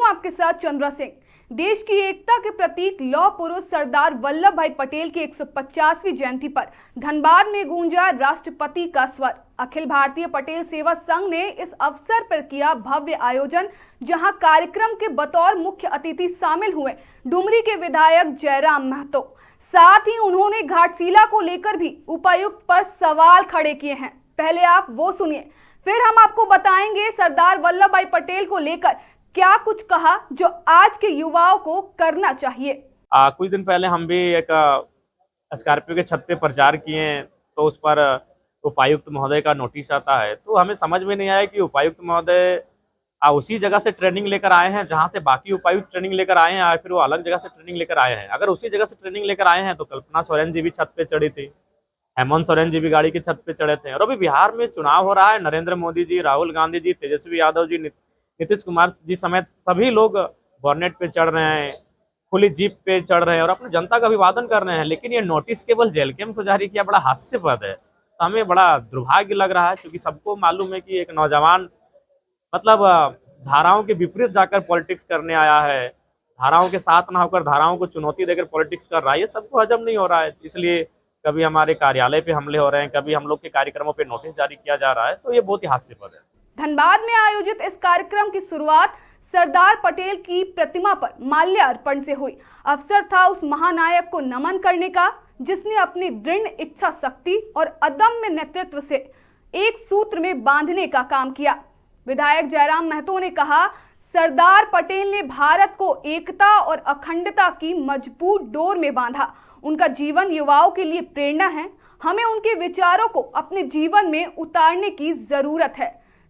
आपके साथ चंद्रा सिंह। देश की एकता के प्रतीक लौह पुरुष सरदार वल्लभ भाई पटेल की 150वीं जयंती पर धनबाद में गूंजा राष्ट्रपति का स्वर। अखिल भारतीय पटेल सेवा संघ ने इस अवसर पर किया भव्य आयोजन, जहां कार्यक्रम के बतौर मुख्य अतिथि शामिल हुए डुमरी के विधायक जयराम महतो। साथ ही उन्होंने घाटशिला को लेकर भी उपायुक्त पर सवाल खड़े किए हैं। पहले आप वो सुनिए, फिर हम आपको बताएंगे सरदार वल्लभ भाई पटेल को लेकर क्या कुछ कहा जो आज के युवाओं को करना चाहिए। कुछ दिन पहले हम भी एक स्कॉर्पियो के छत पे प्रचार किए, तो उस पर उपायुक्त महोदय का नोटिस आता है। तो हमें समझ में नहीं आया कि उपायुक्त महोदय उसी जगह से ट्रेनिंग लेकर आए हैं जहां से बाकी उपायुक्त ट्रेनिंग लेकर आए हैं, या फिर वो अलग जगह से ट्रेनिंग लेकर आए हैं। अगर उसी जगह से ट्रेनिंग लेकर आए हैं तो कल्पना सोरेन जी भी छत पे चढ़ी थी, हेमंत सोरेन जी भी गाड़ी की छत पे चढ़े थे। और अभी बिहार में चुनाव हो रहा है, नरेंद्र मोदी जी, राहुल गांधी जी, तेजस्वी यादव जी, नीतीश कुमार जी समेत सभी लोग बॉर्नेट पे चढ़ रहे हैं, खुली जीप पे चढ़ रहे हैं और अपनी जनता का अभिवादन कर रहे हैं। लेकिन ये नोटिस केवल जेल कैंप को जारी किया, बड़ा हास्यास्पद है। तो हमें बड़ा दुर्भाग्य लग रहा है, क्योंकि सबको मालूम है कि एक नौजवान मतलब धाराओं के विपरीत जाकर पॉलिटिक्स करने आया है, धाराओं के साथ ना होकर धाराओं को चुनौती देकर पॉलिटिक्स कर रहा है। ये सबको हजम नहीं हो रहा है, इसलिए कभी हमारे कार्यालय पे हमले हो रहे हैं, कभी हम लोग के कार्यक्रमों पे नोटिस जारी किया जा रहा है। तो ये बहुत ही हास्यास्पद है। धनबाद में आयोजित इस कार्यक्रम की शुरुआत सरदार पटेल की प्रतिमा पर माल्यार्पण से हुई। अवसर था उस महानायक को नमन करने का, जिसने अपनी दृढ़ इच्छा शक्ति और अदम्य नेतृत्व से एक सूत्र में बांधने का काम किया। विधायक जयराम महतो ने कहा, सरदार पटेल ने भारत को एकता और अखंडता की मजबूत डोर में बांधा। उनका जीवन युवाओं के लिए प्रेरणा है। हमें उनके विचारों को अपने जीवन में उतारने की जरूरत है।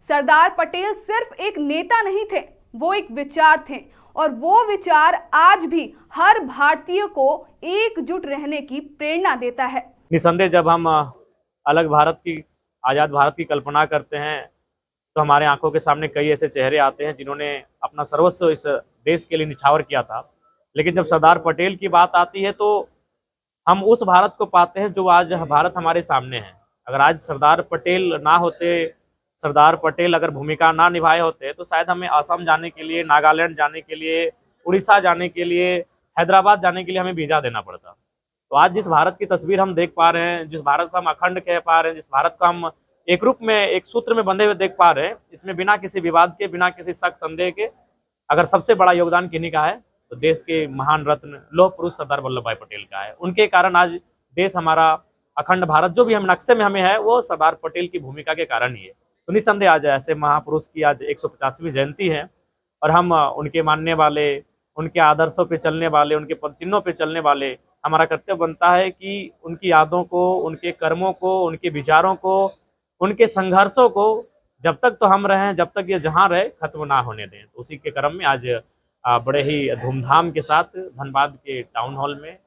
सरदार पटेल सिर्फ एक नेता नहीं थे, वो एक विचार थे, और वो विचार आज भी हर भारतीय को एकजुट रहने की प्रेरणा देता है। निसंदेह जब हम अलग भारत की, आजाद भारत की कल्पना करते हैं, तो हमारे आंखों के सामने कई ऐसे चेहरे आते हैं जिन्होंने अपना सर्वस्व इस देश के लिए निछावर किया था। लेकिन जब सरदार पटेल की बात आती है तो हम उस भारत को पाते हैं जो आज भारत हमारे सामने है। अगर आज सरदार पटेल ना होते, सरदार पटेल अगर भूमिका ना निभाए होते, तो शायद हमें असम जाने के लिए, नागालैंड जाने के लिए, उड़ीसा जाने के लिए, हैदराबाद जाने के लिए हमें वीजा देना पड़ता। तो आज जिस भारत की तस्वीर हम देख पा रहे हैं, जिस भारत को हम अखंड कह पा रहे हैं, जिस भारत को हम एक रूप में, एक सूत्र में बंधे हुए देख पा रहे हैं, इसमें बिना किसी विवाद के, बिना किसी शक संदेह के अगर सबसे बड़ा योगदान किन्हीं का है तो देश के महान रत्न लौह पुरुष सरदार वल्लभ भाई पटेल का है। उनके कारण आज देश हमारा अखंड भारत जो भी हम नक्शे में हमें है, वो सरदार पटेल की भूमिका के कारण ही है। तो निसंदेह आज ऐसे महापुरुष की आज 150वीं जयंती है और हम उनके मानने वाले, उनके आदर्शों पे चलने वाले, उनके पदचिन्हों पे चलने वाले, हमारा कर्तव्य बनता है कि उनकी यादों को, उनके कर्मों को, उनके विचारों को, उनके संघर्षों को जब तक तो हम रहें, जब तक ये जहाँ रहे, खत्म ना होने दें। तो उसी के क्रम में आज बड़े ही धूमधाम के साथ धनबाद के टाउन हॉल में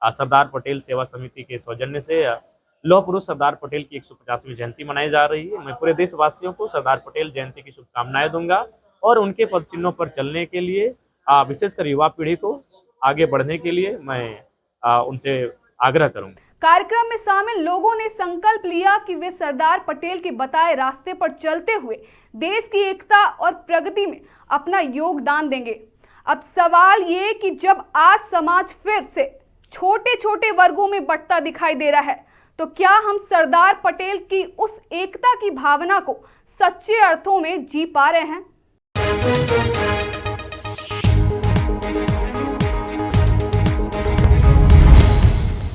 सरदार पटेल सेवा समिति के सौजन्य से लौह पुरुष सरदार पटेल की 150वीं जयंती मनाई जा रही है। मैं पूरे देशवासियों को सरदार पटेल जयंती की शुभकामनाएं दूंगा और उनके पदचिन्हों पर चलने के लिए, विशेषकर युवा पीढ़ी को आगे बढ़ने के लिए मैं उनसे आग्रह करूंगा। कार्यक्रम में शामिल लोगों ने संकल्प लिया कि वे सरदार पटेल के बताए रास्ते पर चलते हुए देश की एकता और प्रगति में अपना योगदान देंगे। अब सवाल ये कि जब आज समाज फिर से छोटे छोटे वर्गों में बंटता दिखाई दे रहा है, तो क्या हम सरदार पटेल की उस एकता की भावना को सच्चे अर्थों में जी पा रहे हैं?